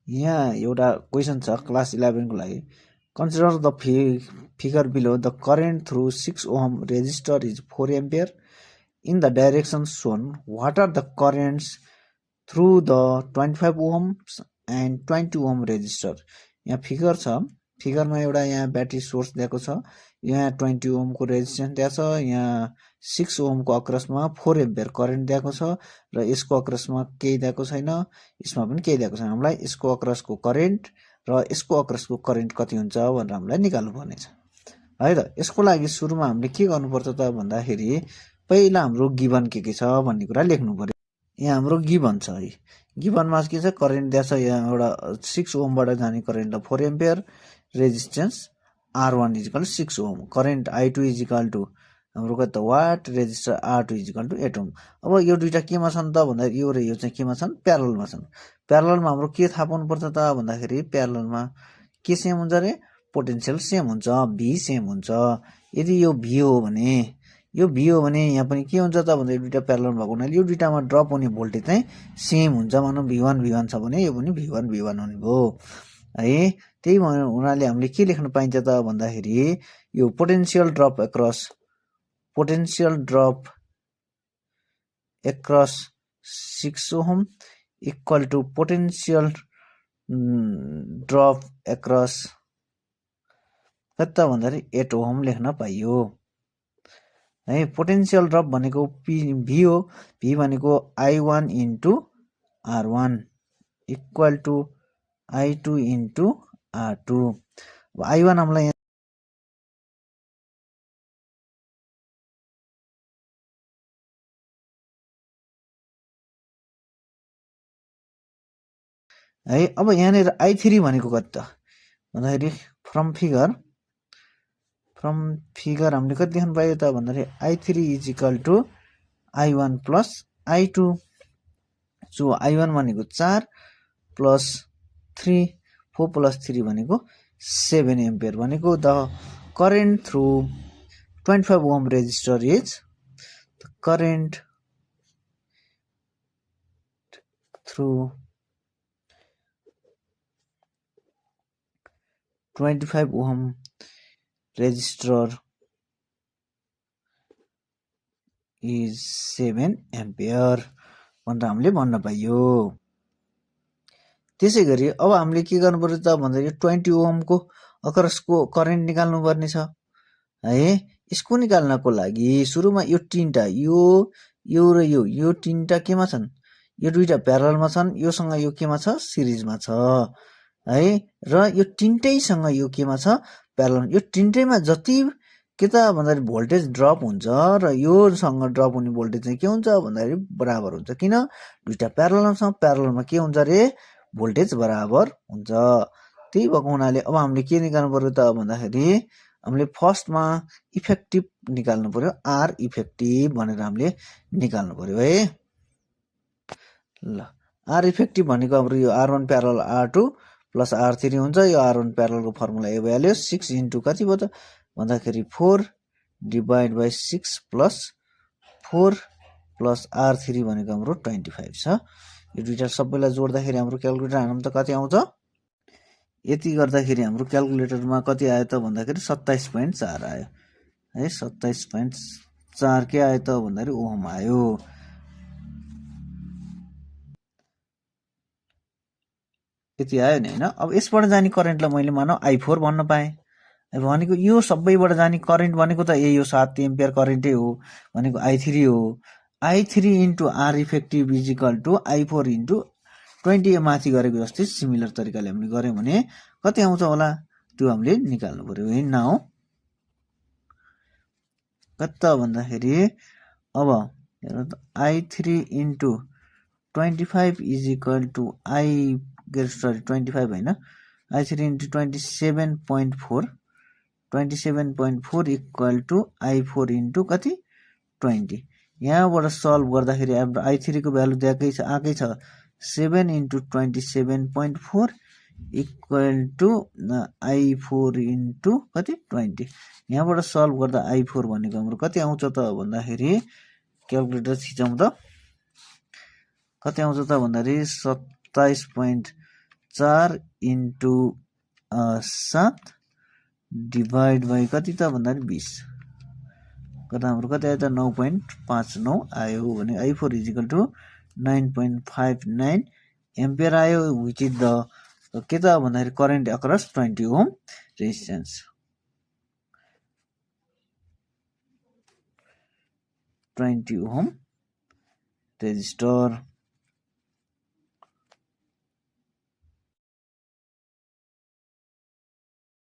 यहाँ एउटा क्वेसन छ क्लास 11 को लागि consider the figure below the current through 6 ohm resistor is 4 ampere in the direction shown what are the currents through the 25 ohms and 20 ohm resistor. यहाँ figure छ, फिगरमा एउटा यहाँ ब्याट्री सोर्स दिएको छ, यहाँ 20 ओहमको रेजिस्टेन्स दिएको छ, यहाँ 6 ओहमको अक्रसमा 4 एम्पियर करेन्ट दिएको छ र यसको अक्रसमा केही दिएको छैन, यसमा पनि केही दिएको छैन। हामीलाई यसको अक्रसको करेन्ट र यसको अक्रसको करेन्ट कति हुन्छ भनेर हामीलाई निकाल्नु पर्ने छ है त। यसको लागि सुरुमा हामीले के गर्नुपर्छ त भन्दाखेरि पहिला हाम्रो गिभन के छ भन्ने कुरा लेख्नु पर्यो। यहाँ हाम्रो गिभन छ है, गिभनमा के छ करेन्ट दिएको छ, यहाँ एउटा 6 ओहमबाट जाने current 4 ampere, resistance R1 is equal 6 ohm, current I2 is equal to हाम्रो कति what, resistor R2 is equal to 8 ohm. अब यो दुईटा केमा छन् त भन्दाखेरि यो र यो चाहिँ केमा छन्, प्यारललमा छन्। प्यारललमा हाम्रो के थाहा पाउनुपर्छ त भन्दाखेरि प्यारललमा के सेम हुन्छ रे, पोटेन्सियल सेम हुन्छ, भी सेम हुन्छ। यदि यो भी हो भने यहाँ पनि के हुन्छ त भन्दाखेरि दुईटा प्यारलल भएको हुनाले यो दुईटामा ड्रप हुने भोल्टेज चाहिँ सेम हुन्छ। मानौ V1 छ भने यो पनि V1 हुने भयो है। त्यही हुनाले हामीले के लेख्न पाइन्छ त भन्दाखेरि यो potential drop across 6 ohm equal to potential drop across कति त भन्दाखेरि 8 ओहम लेख्न पाइयो है। पोटेन्सियल ड्रप भनेको भी हो, भी भनेको I1 into R1 equal to I2 into R2। I1 हामीलाई है। अब यहाँनिर I3 भनेको कति त भन्दाखेरि फ्रम फिगर हामीले कति देख्नु पायो त भन्दाखेरि I3 equal to I1 plus I2। So I1 भनेको 4 प्लस 3, 4 प्लस 3 भनेको 7 एम्पियर भनेको the current through 25 ohm resistor is the current through 25 ohm resistor is 7 ampere भनेर हामीले भन्न पाइयो। त्यसै गरी अब हामीले के गर्नु पर्यो त भन्दाखेरि 20 ओहमको अक्रसको करेन्ट निकाल्नु पर्ने छ है। यसको निकाल्नको लागि सुरुमा यो तीनटा यो र यो तीनटा केमा छन्, यो दुईटा प्यारललमा छन्, योसँग यो केमा छ, सिरिजमा छ है। र यो तीनटैसँग यो केमा छ, प्यारलल। यो तीनटैमा जति के त भन्दाखेरि भोल्टेज ड्रप हुन्छ र योसँग ड्रप हुने भोल्टेज चाहिँ के हुन्छ भन्दाखेरि बराबर हुन्छ। किन, दुईटा प्यारललमा छ, प्यारललमा के हुन्छ रे, भोल्टेज बराबर हुन्छ। त्यही भएको हुनाले अब हामीले के निकाल्नु पर्यो त भन्दाखेरि हामीले फर्स्टमा इफेक्टिभ निकाल्नु पर्यो, आर इफेक्टिभ भनेर हामीले निकाल्नु पर्यो है। ल आर इफेक्टिभ भनेको हाम्रो यो R1 parallel R2 plus R3 हुन्छ। यो R1 प्यारललको फर्मुला यो भइहाल्यो, 6 इन्टु कति भयो त भन्दाखेरि 4 divide by 6 plus 4 plus R3 भनेको हाम्रो 25 छ। यो दुईटा सबैलाई जोड्दाखेरि हाम्रो क्यालकुलेटर हाल्नु त कति आउँछ, यति गर्दाखेरि हाम्रो क्यालकुलेटरमा कति आयो त भन्दाखेरि 27.4 आयो है। 27.4 के आयो त भन्दाखेरि ओहम आयो। यति आयो नि होइन। अब यसबाट जाने करेन्टलाई मैले मानौ I4 भन्न पाएँ भनेको यो सबैबाट जाने करेन्ट भनेको त यही हो, 7 एम्पियर करेन्टै हो भनेको I3 हो। I3 into R effective is equal to I4 into 20 माथि गरेको जस्तै सिमिलर तरिकाले हामीले गऱ्यौँ भने कति आउँछ होला त्यो हामीले निकाल्नु पर्यो है। नाउ कति त भन्दाखेरि अब I3 इन्टु 25 इजिकल टु 25 होइन, I3 into 27.4 equal to I4 into कति 20। यहाँबाट सल्भ गर्दाखेरि हाम्रो I3 को भ्यालु दिएकै छ, आएकै छ 7 into 27.4 equal to I4 into कति 20। यहाँबाट सल्भ गर्दा I4 भनेको हाम्रो कति आउँछ त भन्दाखेरि क्यालकुलेटर थिचौँ त कति आउँछ त भन्दाखेरि 27.4 4 इन्टु 7 डिभाइड बाई कति त भन्दाखेरि 20 गर्दा हाम्रो कति आयो त 9.59 आयो भने I4 इजिकल टु 9.59 एम्पियर आयो विच इज द के त भन्दाखेरि current across 20 ohm resistance 20 ohm resistor